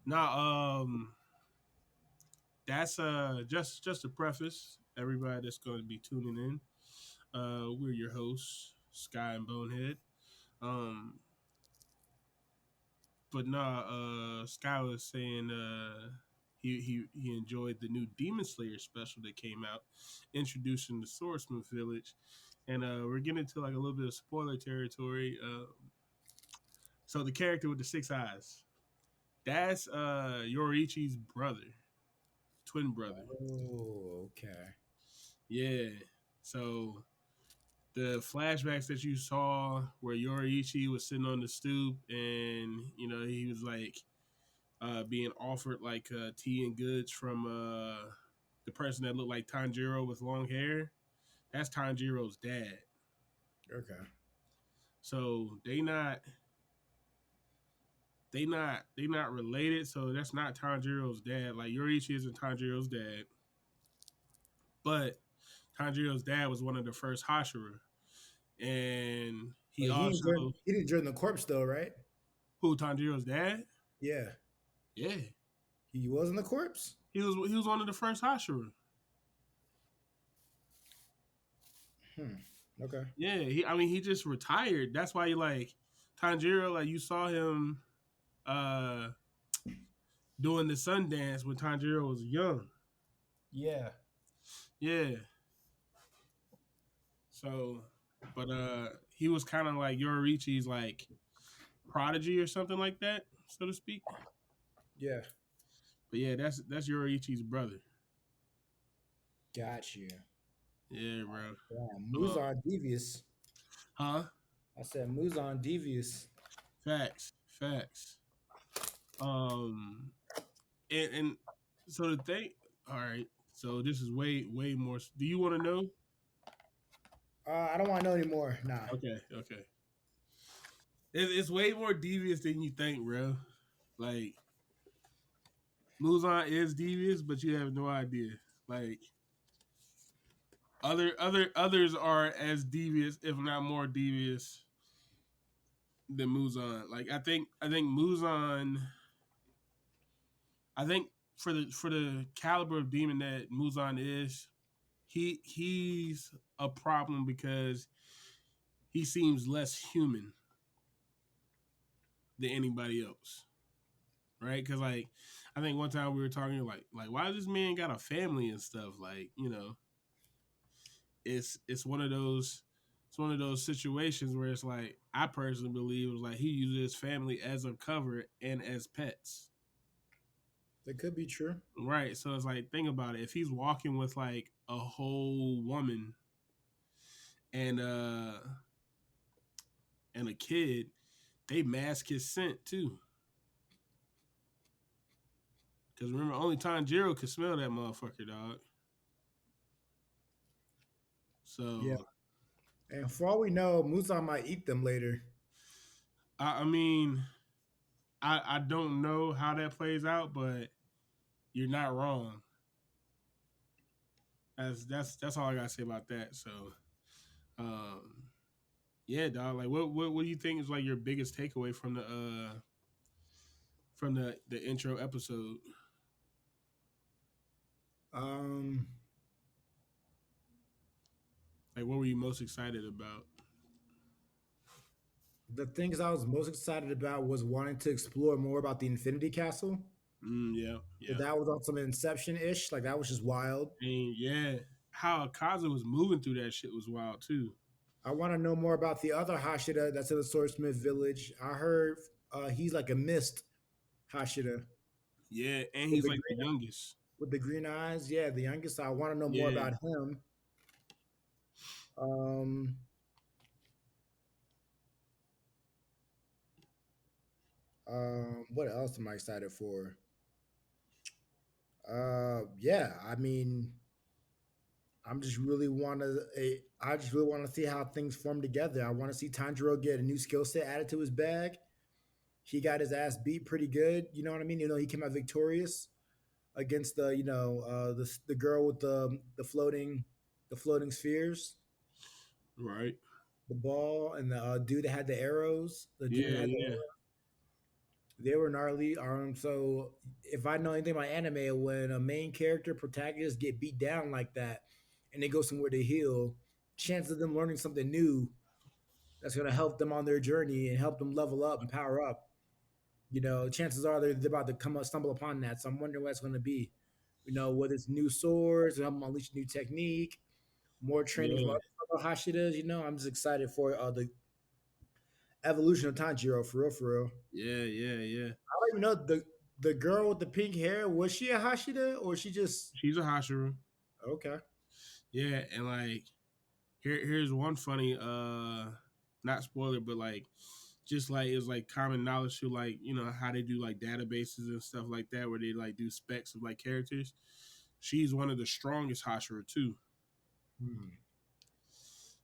Now, that's just a preface. Everybody that's going to be tuning in, we're your hosts, Sky and Bonehead. Um, but nah, Sky was saying he enjoyed the new Demon Slayer special that came out, introducing the Swordsmith Village, and we're getting into like a little bit of spoiler territory. So the character with the six eyes, that's Yoriichi's brother, twin brother. Oh, okay. Yeah. So the flashbacks that you saw where Yoriichi was sitting on the stoop and he was like being offered like tea and goods from the person that looked like Tanjiro with long hair. That's Tanjiro's dad. Okay. So they not related. So that's not Tanjiro's dad. Like Yoriichi isn't Tanjiro's dad, but Tanjiro's dad was one of the first Hashira, and he But also he didn't join the corpse though, right? who Tanjiro's dad. Yeah. Yeah, He was in the corpse? he was one of the first Hashira. Hmm. Okay. Yeah, he just retired. That's why you like Tanjiro. Like you saw him uh doing the Sundance when Tanjiro was young. Yeah. Yeah. So, but he was kind of like Yorichi's like prodigy or something like that, so to speak. Yeah. But yeah, that's Yorichi's brother. Got you. Yeah, bro. Damn. Uh, Muzan devious. huh? I said Muzan devious. Facts. Um, and so the thing. All right. So this is way more. Do you want to know? I don't want to know anymore. Nah. Okay. It's way more devious than you think, bro. Like Muzan is devious, but you have no idea. Like others are as devious, if not more devious, than Muzan. Like I think Muzan. I think for the caliber of demon that Muzan is, he's a problem because he seems less human than anybody else, right? Because like I think one time we were talking like why does this man got a family and stuff? Like it's one of those situations where it's like I personally believe it was like he uses his family as a cover and as pets. That could be true. Right. So it's like think about it. If he's walking with like a whole woman and uh and a kid, they mask his scent too. Because remember, only Tanjiro could smell that motherfucker, dog. Yeah. So And for all we know, Muzan might eat them later. I mean, I don't know how that plays out, but you're not wrong. That's all I gotta say about that. So um yeah, dog. Like what do you think is like your biggest takeaway from the intro episode? Um, Like what were you most excited about? the things I was most excited about was wanting to explore more about the Infinity Castle. So Yeah. that was on some Inception ish. Like that was just wild. And yeah, how Akaza was moving through that shit was wild too. I want to know more about the other Hashira that's in the Swordsmith village. I heard he's like a mist Hashira Yeah, and with he's the like the green youngest. eyes. Yeah, the youngest. I want to know more Yeah. about him. Um, what else am I excited for? Yeah, I mean, I just really want to see how things form together. I want to see Tanjiro get a new skill set added to his bag. He got his ass beat pretty good. You know what I mean? You know, he came out victorious against the girl with the floating spheres, Right. the ball, and the dude that had the arrows. The demon Yeah, that had the yeah. arrows. They were gnarly. So if I know anything about anime, when a main character protagonist get beat down like that, and they go somewhere to heal, chances of them learning something new that's going to help them on their journey and help them level up and power up. Chances are they're about to come up, stumble upon that. So I'm wondering what it's going to be. Whether it's new swords, help them unleash new technique, more training from Yeah, other Hashidas. I'm just excited for the evolution of Tanjiro, for real, for real. yeah, yeah, yeah. I don't even know the girl with the pink hair. Was she a Hashida or she just She's a Hashira. okay? Yeah, and like here's one funny not spoiler, but like just like it's like common knowledge to like, how they do like databases and stuff like that where they like do specs of like characters. She's one of the strongest Hashira too. Hmm.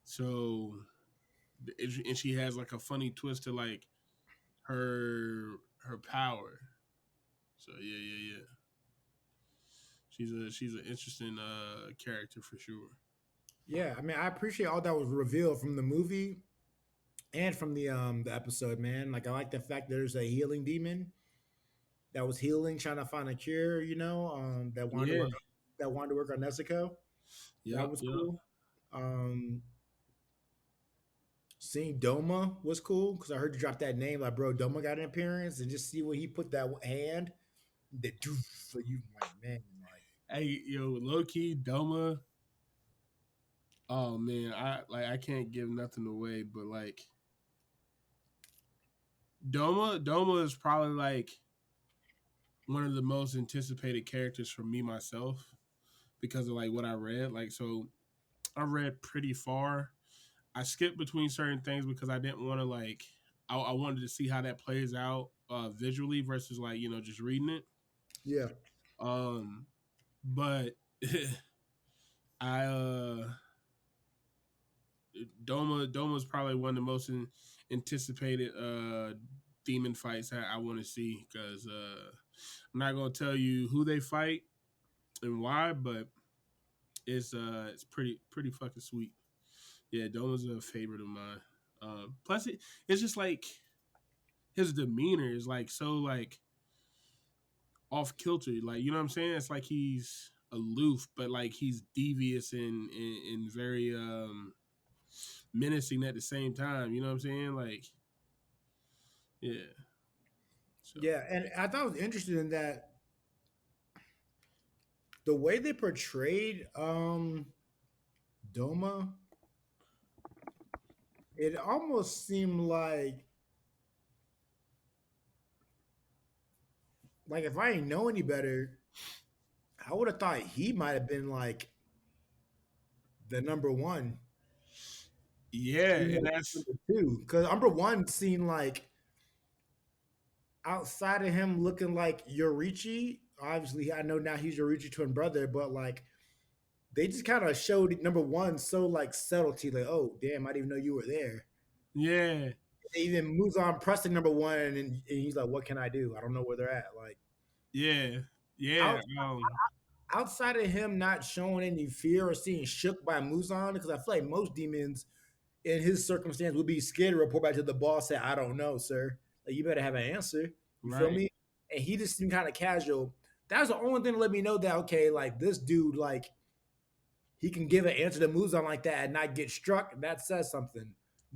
So and she has like a funny twist to like her power. So yeah, yeah, yeah. She's an interesting character for sure. Yeah, I mean, I appreciate all that was revealed from the movie and from the episode, man. Like, I like the fact that there's a healing demon that was healing, trying to find a cure. That wanted to Yeah. work on Nezuko. That Yep. was Yep. cool. Um, Seeing Doma was cool because I heard you drop that name. Like, bro, Doma got an appearance, and just see when he put that hand, that doof, so you like, man, like, Hey, yo, low key Doma. Oh man, I can't give nothing away, but like Doma is probably like one of the most anticipated characters for me myself because of like what I read. Like so I read pretty far. I skipped between certain things because I didn't want to like I wanted to see how that plays out visually versus like, just reading it. yeah, Um but I Doma is probably one of the most anticipated demon fights I want to see because I'm not gonna tell you who they fight and why, but it's pretty fucking sweet. Yeah, Doma's a favorite of mine. Plus, it's just like his demeanor is like so like off kilter. Like you know what I'm saying? It's like he's aloof, but like he's devious and very menacing at the same time. You know what I'm saying? Like yeah. So yeah. And I thought it was interesting in that the way they portrayed Doma, it almost seemed like if I didn't know any better, I would have thought he might have been like the number one, yeah, even and though he's that's number two. Because number one seemed like outside of him looking like Yorichi. Obviously, I know now he's Yorichi's twin brother, but like they just kind of showed number one so like subtlety, like, oh damn, I didn't even know you were there. yeah, They even moves on pressing number one, and he's like, "What can I do? I don't know where they're at." Like yeah, yeah. out, outside of him not showing any fear or seeing shook by Muzan, because I feel like most demons in his circumstance would be scared to report back to the boss, say, "I don't know, sir." Like you better have an answer. You feel Right, me? And he just seemed kind of casual. That was the only thing to let me know that okay, like this dude, like he can give an answer to Muzan like that and not get struck. That says something.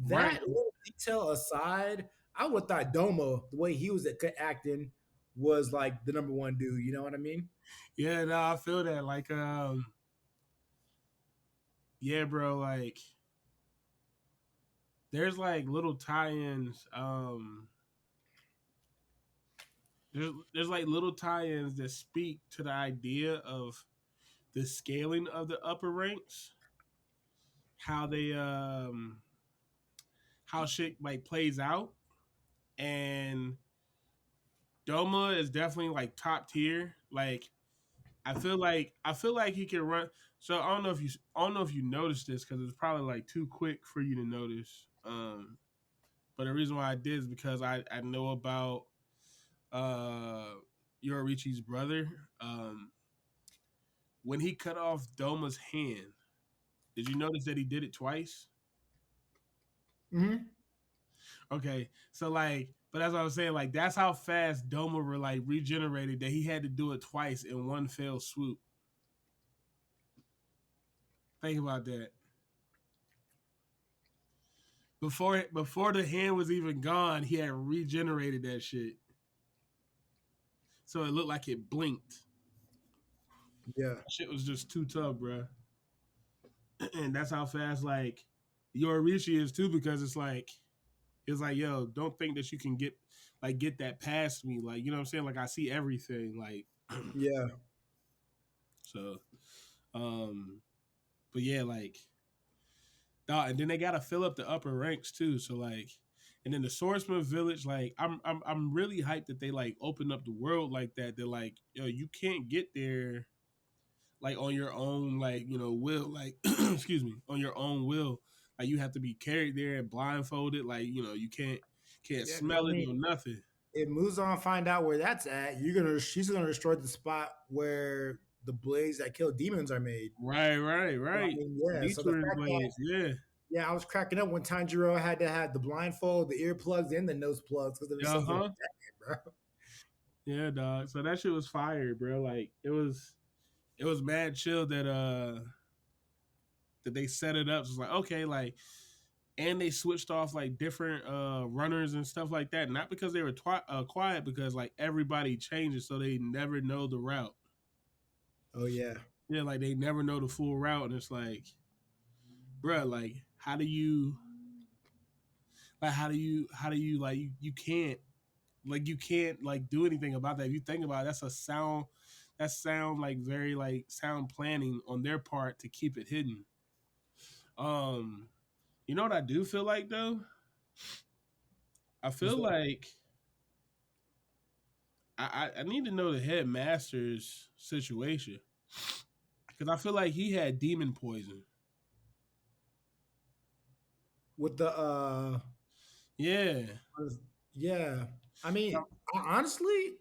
right. That little detail aside, I would have thought Domo, the way he was acting, was like the number one dude. You know what I mean? Yeah, no, I feel that. Like, yeah, bro. Like, there's like little tie-ins. There's like little tie-ins that speak to the idea of the scaling of the upper ranks, how they how shit like plays out, and Doma is definitely like top tier. Like I feel like he can run. So I don't know if you noticed this because it's probably like too quick for you to notice. But the reason why I did is because I know about uh Yororichi's brother. When he cut off Doma's hand, did you notice that he did it twice? Mm-hmm. Okay, so like But that's what I'm saying. Like that's how fast Doma like regenerated that he had to do it twice in one fell swoop. Think about that. Before the hand was even gone, he had regenerated that shit. So it looked like it blinked. Yeah, That shit was just too tough, bro. And that's how fast like Yorishi is too, because it's like, yo, don't think that you can get that past me. Like, you know what I'm saying? Like I see everything. Like yeah, so but yeah, like dog, and then they gotta fill up the upper ranks too. So like and then the swordsman village, like I'm really hyped that they like open up the world like that. They're like, yo, you can't get there like on your own, like, you know, will, like excuse me, on your own will. Like you have to be carried there and blindfolded, like, you know, you can't yeah. Because I smell it mean, or nothing. if Muzan find out where that's at, she's gonna destroy the spot where the blades that kill demons are made. Right, right, So, I right. mean, yeah. So the Detouring fact that blades, yeah. yeah, I was cracking up when Tanjiro had to have the blindfold, the earplugs, and the nose plugs because it was something like Uh-huh. that, bro. Yeah, dog. So that shit was fire, bro. Like it was mad chill that they set it up. So it's like, okay, like, and they switched off like different runners and stuff like that. Not because they were quiet, because like everybody changes, so they never know the route. Oh yeah. Yeah, like they never know the full route, and it's like, bruh, like how do you like you can't you can't like do anything about that. If you think about it, that's sound like very like sound planning on their part to keep it hidden. Um, you know what I do feel like though? I What's feel that? like I need to know the headmaster's situation, because I feel like he had demon poison. With the Yeah. yeah. I mean, honestly,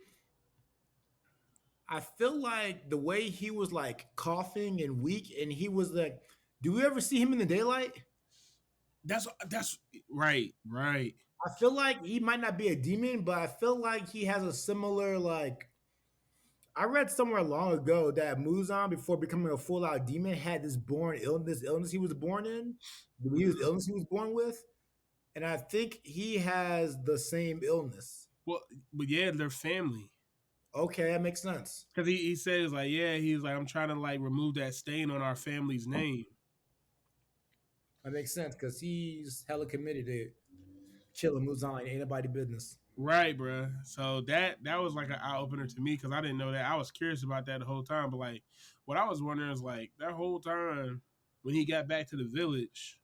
I feel like the way he was like coughing and weak, and he was like, do we ever see him in the daylight? That's right, right. I feel like he might not be a demon, but I feel like he has a similar like. I read somewhere long ago that Muzan, before becoming a full out demon, had this illness he was born in, Mhm. illness he was born with, and I think he has the same illness. Well, but yeah, they're family. Okay, that makes sense. Because he says like, yeah, he's like, I'm trying to like remove that stain on our family's name. That makes sense because he's hella committed to chilling Muzan like ain't nobody business. Right, bro. So that was like an eye opener to me, because I didn't know that. I was curious about that the whole time, but like, what I was wondering is like that whole time when he got back to the village,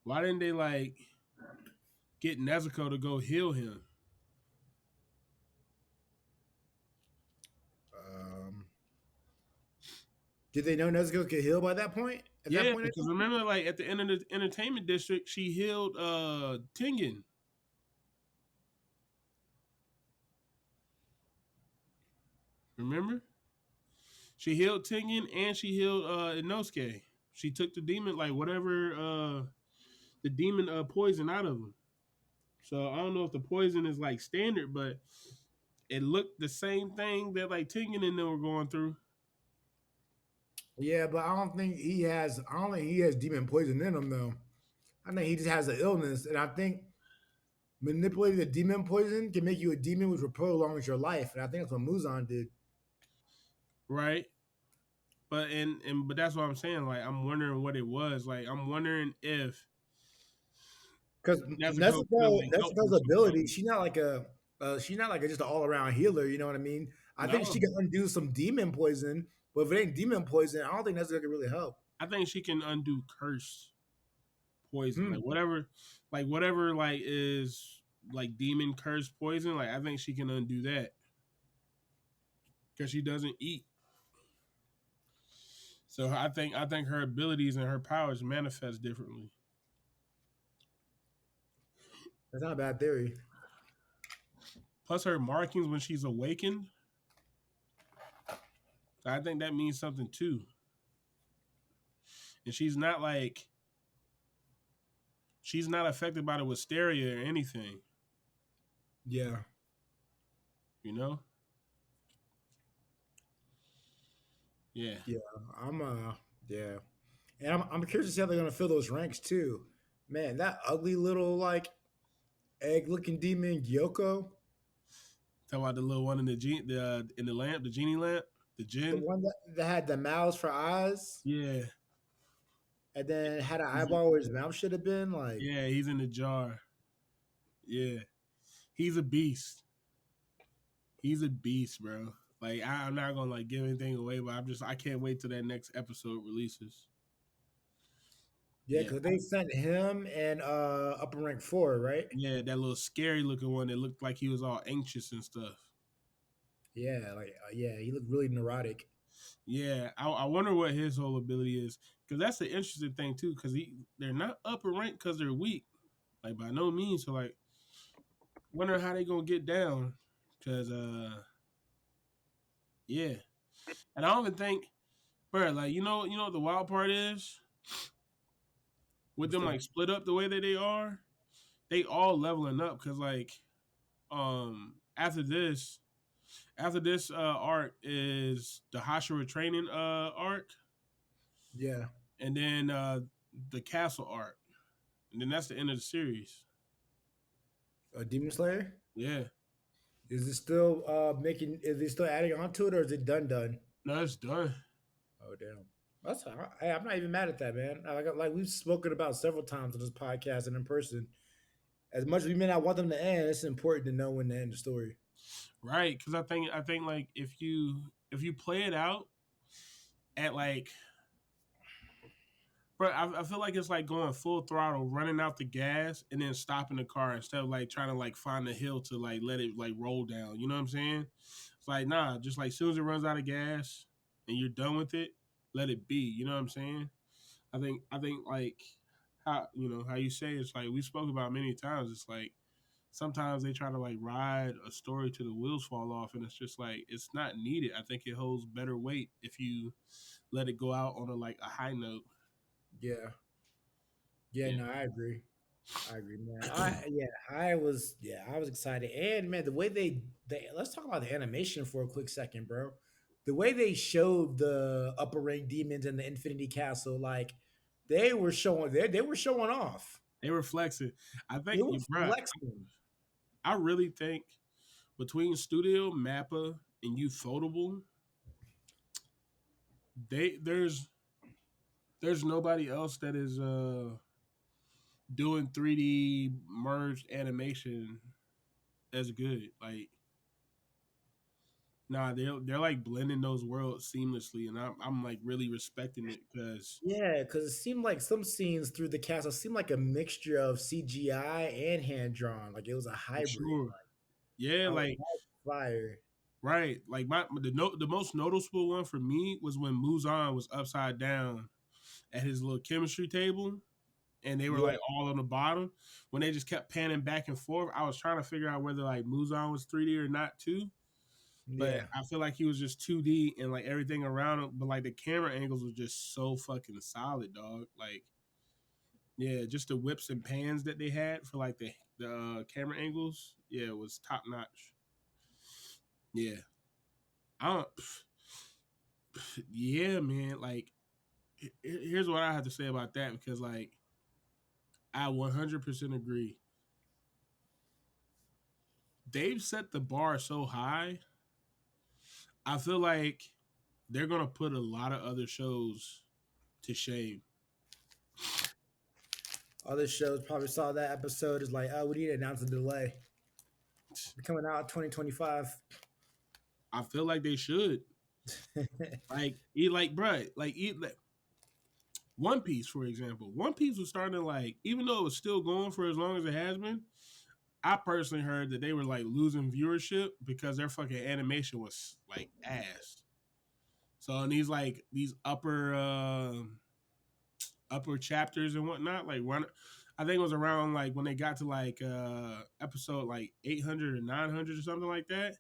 why didn't they like get Nezuko to go heal him? Um, did they know Nezuko could heal by that point? At that Yeah, point, because remember, like at the end of the entertainment district, she healed Tengen. Remember, she healed Tengen and she healed Inosuke. She took the demon, like whatever the demon poison out of him. So I don't know if the poison is like standard, but it looked the same thing that like Tengen and them were going through. yeah, but I don't think he has. I don't think he has demon poison in him though. I think he just has an illness, and I think manipulating the demon poison can make you a demon, which will prolong your life. And I think that's what Muzan did. Right? But that's what I'm saying. Like I'm wondering what it was. Like I'm wondering if Because Nezuko could have like helped him Nezuko's somehow. ability, she's not like just an all around healer. You know what I mean? I think she No, can undo some demon poison, but if it ain't demon poison, I don't think Nezuko can really help. I think she can undo curse poison, Hmm. like whatever like is like demon curse poison. Like I think she can undo that because she doesn't eat. So I think her abilities and her powers manifest differently. That's not a bad theory. Plus her markings when she's awakened, I think that means something too. And she's not affected by the wisteria or anything. Yeah, You know? Yeah. yeah. I'm yeah, and I'm curious to see how they're gonna fill those ranks too. Man, that ugly little like egg looking demon Gyoko, Talk about the little one in the in the lamp, the genie lamp, the the gin. one that had the mouths for eyes, Yeah. and then had an He's eyeball where his mouth should have been. Like, yeah, he's in the jar. Yeah. He's a beast. He's a beast, bro. Like I'm not gonna like give anything away, but I can't wait till that next episode releases. yeah, Yeah. because they sent him and upper rank 4, right? Yeah, that little scary looking one that looked like he was all anxious and stuff. Yeah, like yeah, he looked really neurotic. Yeah, I wonder what his whole ability is because that's the interesting thing too. Because they're not upper rank because they're weak, like by no means. So like, wonder how they gonna get down. Because yeah, and I don't even think, bro. Like you know what the wild part is with What's them that? like split up the way that they are. They all leveling up because like after this arc is the Hashira training arc, Yeah, and then the castle arc, and then that's the end of the series. Demon Slayer. Yeah, Is it still making? Is it still adding on to it, or is it done? Done? no, it's done. Oh damn. I'm not even mad at that, man. Like we've spoken about several times on this podcast and in person. As much as we may not want them to end, it's important to know when to end the story. Right, because I think like if you play it out at like, bro, I feel like it's like going full throttle, running out the gas, and then stopping the car instead of like trying to like find the hill to like let it like roll down. You know what I'm saying? It's like nah, just like as soon as it runs out of gas and you're done with it, let it be. You know what I'm saying? I think like how how you say it's like we spoke about many times. It's like sometimes they try to like ride a story to the wheels fall off, and it's just like it's not needed. I think it holds better weight if you let it go out on a like a high note. Yeah. Yeah, Yeah, no, I agree. I agree, man. I was excited. And man, the way they let's talk about the animation for a quick second, bro. The way they showed the upper rank demons in the Infinity Castle, like they were showing off. they were flexing. I They think, were bruh, flexing. I really think between Studio Mappa and Ufotable, they there's nobody else that is doing 3D merged animation as good. Like nah, they're like blending those worlds seamlessly, and I'm like really respecting it because Yeah, because it seemed like some scenes through the castle seemed like a mixture of CGI and hand drawn. Like it was a for hybrid. sure, yeah, I was like like, that's fire. right, like the most noticeable one for me was when Muzan was upside down at his little chemistry table, and they were Yeah, like all on the bottom. When they just kept panning back and forth, I was trying to figure out whether like Muzan was 3D or not too. But yeah. I feel like he was just 2D and like everything around him. But like the camera angles were just so fucking solid, dog. Like yeah, just the whips and pans that they had for like the camera angles, yeah, it was top notch. Yeah, I don't. Yeah, man. Like, here's what I have to say about that because like I 100% agree. They've set the bar so high. I feel like they're gonna put a lot of other shows to shame. Other shows probably saw that episode is like, oh, we need to announce a delay. Coming out 2025. I feel like they should. Like, bruh, like One Piece, for example. One Piece was starting to like, even though it was still going for as long as it has been, I personally heard that they were like losing viewership because their fucking animation was like ass. So in these upper chapters and whatnot, like one I think it was around like when they got to like episode like 800 or 900 or something like that,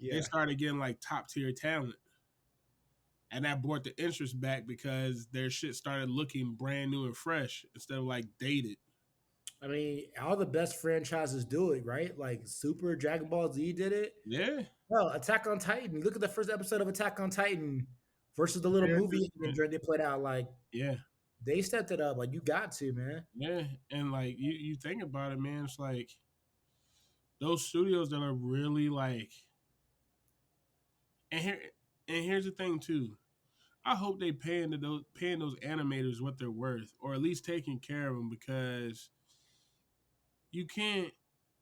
they Yeah. started getting like top tier talent. And that brought the interest back because their shit started looking brand new and fresh instead of like dated. I mean, all the best franchises do it, right? Like Super Dragon Ball Z did it. Yeah, Well, Attack on Titan. Look at the first episode of Attack on Titan versus the little compared movie to they put out. Like yeah, they stepped it up. Like you got to, man. yeah, and like you think about it, man. It's like those studios that are really like, and here and here's the thing too. I hope they paying those animators what they're worth, or at least taking care of them because you can't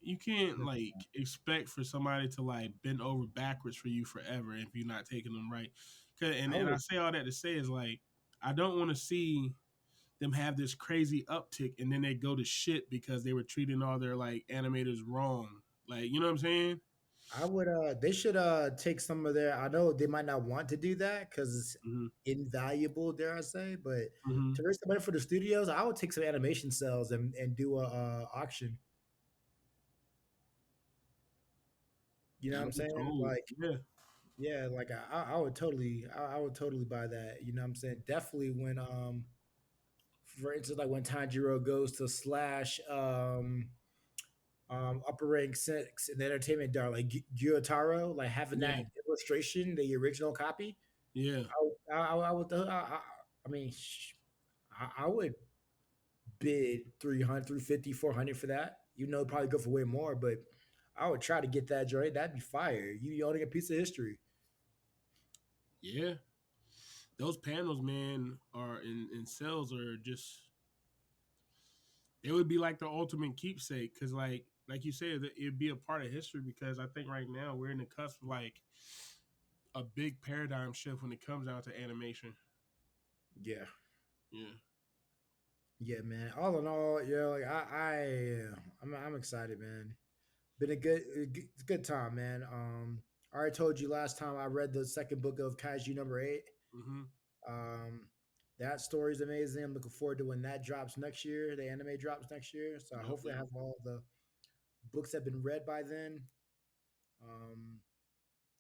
you can't like expect for somebody to like bend over backwards for you forever if you're not taking them right. I And I would say all that to say is like I don't want to see them have this crazy uptick and then they go to shit because they were treating all their like animators wrong. Like you know what I'm saying? I would they should take some of their I know they might not want to do that because it's Hmm. invaluable, dare I say, but Hmm. to raise the money for the studios, I would take some animation cells and do a auction. You know what I'm Truth be saying? told, Like, yeah, yeah, like I would totally I would totally buy that. You know what I'm saying? Definitely when for instance like when Tanjiro goes to slash upper rank six in the entertainment dar like Gyotaro, like having yeah, that illustration, the original copy. yeah, I would I mean I would bid 300, 350, 400 for that. You know, probably go for way more, but I would try to get that joint. That'd be fire. You owning a piece of history. yeah. Those panels, man, are in cells are just it would be like the ultimate keepsake because like you said it'd be a part of history because I think right now we're in the cusp of like a big paradigm shift when it comes down to animation. Yeah. Yeah. Yeah, man. All in all, yeah, like I'm excited, man. Been a good time, man. I already told you last time I read the second book of Kaiju number 8. Mm-hmm. Um, that story's amazing. I'm looking forward to when that drops next year. The anime drops next year, so Yep, hopefully I yep. have all the books have been read by then. Um,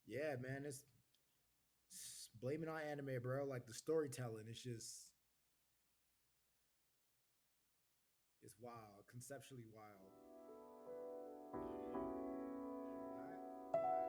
yeah, man, it's blaming on anime, bro. Like the storytelling, it's wild, conceptually wild. Yeah, yeah. All right.